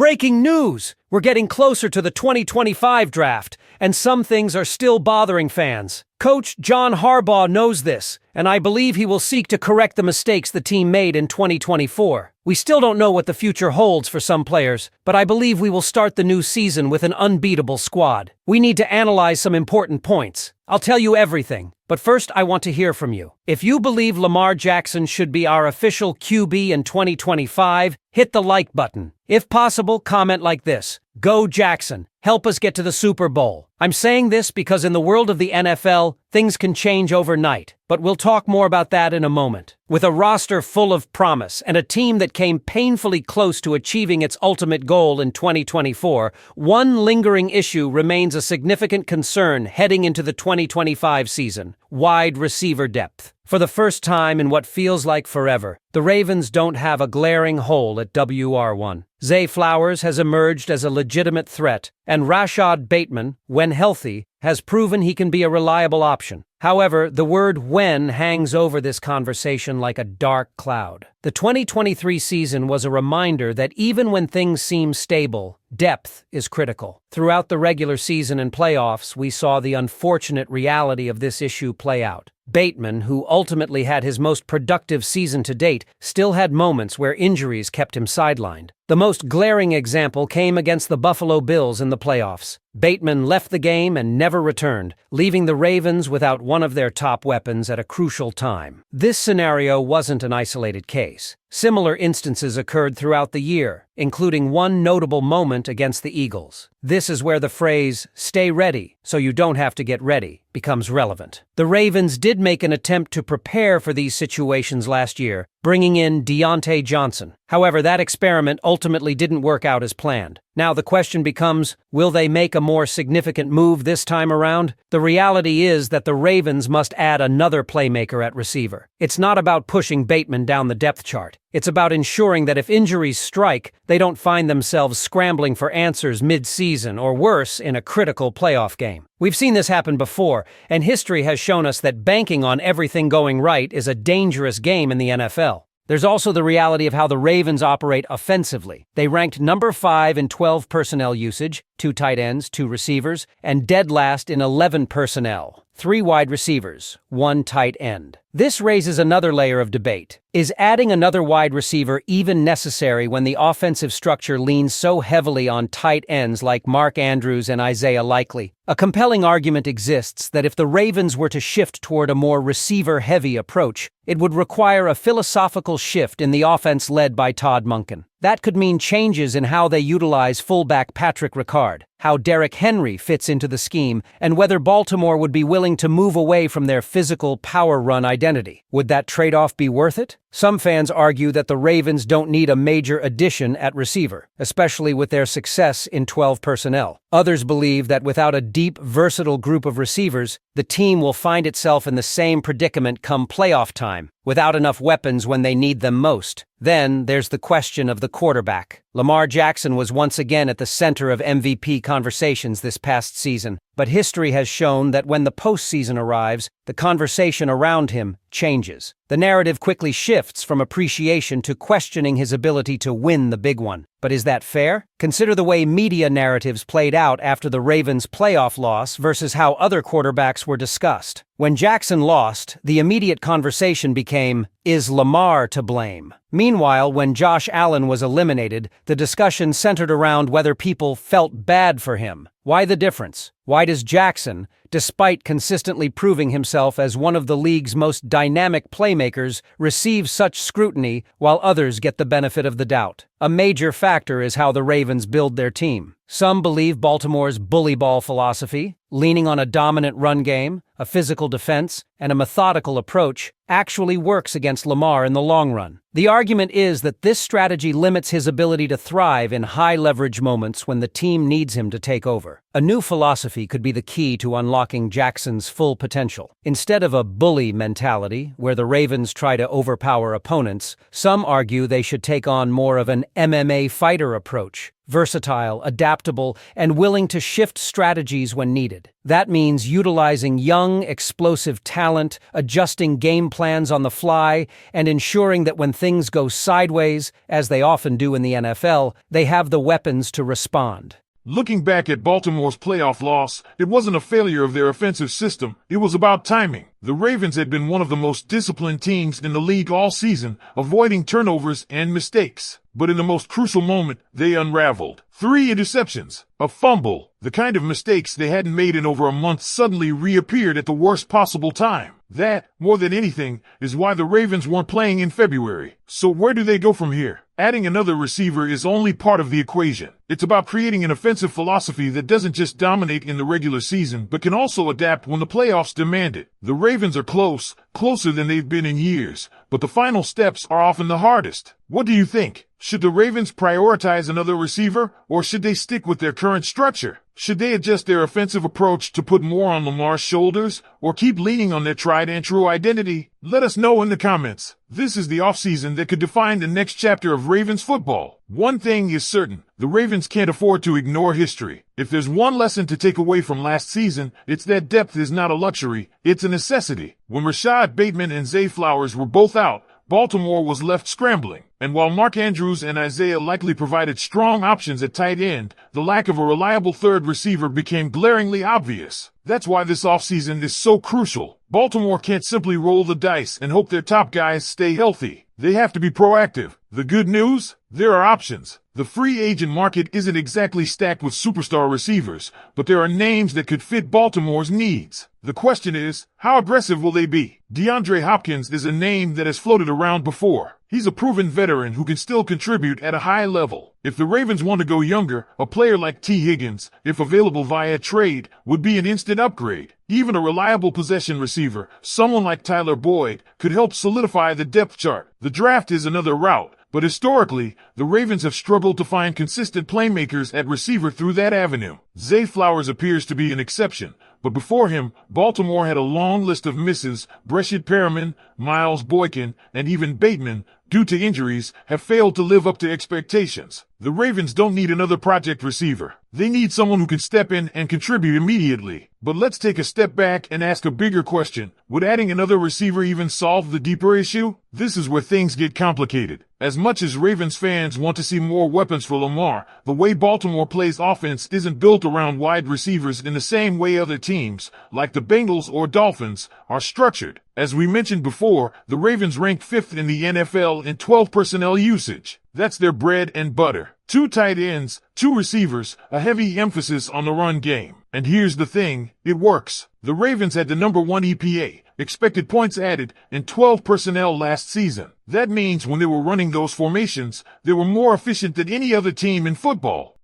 Breaking news! We're getting closer to the 2025 draft, and some things are still bothering fans. Coach John Harbaugh knows this, and I believe he will seek to correct the mistakes the team made in 2024. We still don't know what the future holds for some players, but I believe we will start the new season with an unbeatable squad. We need to analyze some important points. I'll tell you everything, but first I want to hear from you. If you believe Lamar Jackson should be our official QB in 2025, hit the like button. If possible, comment like this: "Go Jackson! Help us get to the Super Bowl." I'm saying this because in the world of the NFL, things can change overnight, but we'll talk more about that in a moment. With a roster full of promise and a team that came painfully close to achieving its ultimate goal in 2024, one lingering issue remains a significant concern heading into the 2025 season: wide receiver depth. For the first time in what feels like forever, the Ravens don't have a glaring hole at WR1. Zay Flowers has emerged as a legitimate threat, and Rashad Bateman, when healthy, has proven he can be a reliable option. However, the word "when" hangs over this conversation like a dark cloud. The 2023 season was a reminder that even when things seem stable, depth is critical. Throughout the regular season and playoffs, we saw the unfortunate reality of this issue play out. Bateman, who ultimately had his most productive season to date, still had moments where injuries kept him sidelined. The most glaring example came against the Buffalo Bills in the playoffs. Bateman left the game and never returned, leaving the Ravens without one of their top weapons at a crucial time. This scenario wasn't an isolated case. Similar instances occurred throughout the year, including one notable moment against the Eagles. This is where the phrase, "stay ready so you don't have to get ready," becomes relevant. The Ravens did make an attempt to prepare for these situations last year, bringing in Deontay Johnson. However, that experiment ultimately didn't work out as planned. Now the question becomes, will they make a more significant move this time around? The reality is that the Ravens must add another playmaker at receiver. It's not about pushing Bateman down the depth chart. It's about ensuring that if injuries strike, they don't find themselves scrambling for answers mid-season or worse, in a critical playoff game. We've seen this happen before, and history has shown us that banking on everything going right is a dangerous game in the NFL. There's also the reality of how the Ravens operate offensively. They ranked number 5 in 12 personnel usage, 2 tight ends, 2 receivers, and dead last in 11 personnel, 3 wide receivers, 1 tight end. This raises another layer of debate. Is adding another wide receiver even necessary when the offensive structure leans so heavily on tight ends like Mark Andrews and Isaiah Likely? A compelling argument exists that if the Ravens were to shift toward a more receiver-heavy approach, it would require a philosophical shift in the offense led by Todd Monken. That could mean changes in how they utilize fullback Patrick Ricard, how Derrick Henry fits into the scheme, and whether Baltimore would be willing to move away from their physical power run identity. Would that trade-off be worth it? Some fans argue that the Ravens don't need a major addition at receiver, especially with their success in 12 personnel. Others believe that without a deep, versatile group of receivers, the team will find itself in the same predicament come playoff time, without enough weapons when they need them most. Then there's the question of the quarterback. Lamar Jackson was once again at the center of MVP conversations this past season, but history has shown that when the postseason arrives, the conversation around him changes. The narrative quickly shifts from appreciation to questioning his ability to win the big one. But is that fair? Consider the way media narratives played out after the Ravens' playoff loss versus how other quarterbacks were discussed. When Jackson lost, the immediate conversation became, is Lamar to blame? Meanwhile, when Josh Allen was eliminated, the discussion centered around whether people felt bad for him. Why the difference? Why does Jackson, despite consistently proving himself as one of the league's most dynamic playmakers, receive such scrutiny while others get the benefit of the doubt? A major factor is how the Ravens build their team. Some believe Baltimore's bully ball philosophy, leaning on a dominant run game, a physical defense, and a methodical approach, actually works against Lamar in the long run. The argument is that this strategy limits his ability to thrive in high-leverage moments when the team needs him to take over. A new philosophy could be the key to unlocking Jackson's full potential. Instead of a bully mentality, where the Ravens try to overpower opponents, some argue they should take on more of an MMA fighter approach: versatile, adaptable, and willing to shift strategies when needed. That means utilizing young, explosive talent, adjusting game plans on the fly, and ensuring that when things go sideways, as they often do in the NFL, they have the weapons to respond. Looking back at Baltimore's playoff loss, it wasn't a failure of their offensive system, it was about timing. The Ravens had been one of the most disciplined teams in the league all season, avoiding turnovers and mistakes. But in the most crucial moment, they unraveled. 3 interceptions, a fumble, the kind of mistakes they hadn't made in over a month suddenly reappeared at the worst possible time. That, more than anything, is why the Ravens weren't playing in February. So where do they go from here? Adding another receiver is only part of the equation. It's about creating an offensive philosophy that doesn't just dominate in the regular season, but can also adapt when the playoffs demand it. The Ravens are close, closer than they've been in years, but the final steps are often the hardest. What do you think? Should the Ravens prioritize another receiver, or should they stick with their current structure? Should they adjust their offensive approach to put more on Lamar's shoulders, or keep leaning on their tried and true identity? Let us know in the comments. This is the offseason that could define the next chapter of Ravens football. One thing is certain, the Ravens can't afford to ignore history. If there's one lesson to take away from last season, it's that depth is not a luxury, it's a necessity. When Rashad Bateman and Zay Flowers were both out, Baltimore was left scrambling. And while Mark Andrews and Isaiah likely provided strong options at tight end, the lack of a reliable third receiver became glaringly obvious. That's why this offseason is so crucial. Baltimore can't simply roll the dice and hope their top guys stay healthy. They have to be proactive. The good news? There are options. The free agent market isn't exactly stacked with superstar receivers, but there are names that could fit Baltimore's needs. The question is, how aggressive will they be? DeAndre Hopkins is a name that has floated around before. He's a proven veteran who can still contribute at a high level. If the Ravens want to go younger, a player like T. Higgins, if available via trade, would be an instant upgrade. Even a reliable possession receiver, someone like Tyler Boyd, could help solidify the depth chart. The draft is another route, but historically, the Ravens have struggled to find consistent playmakers at receiver through that avenue. Zay Flowers appears to be an exception, but before him, Baltimore had a long list of misses. Breshad Perriman, Miles Boykin, and even Bateman, due to injuries, have failed to live up to expectations. The Ravens don't need another project receiver. They need someone who can step in and contribute immediately. But let's take a step back and ask a bigger question. Would adding another receiver even solve the deeper issue? This is where things get complicated. As much as Ravens fans want to see more weapons for Lamar, the way Baltimore plays offense isn't built around wide receivers in the same way other teams, like the Bengals or Dolphins, are structured. As we mentioned before, the Ravens rank 5th in the NFL in 12 personnel usage. That's their bread and butter. 2 tight ends, 2 receivers, a heavy emphasis on the run game. And here's the thing, it works. The Ravens had the number 1 EPA, expected points added, in 12 personnel last season. That means when they were running those formations, they were more efficient than any other team in football.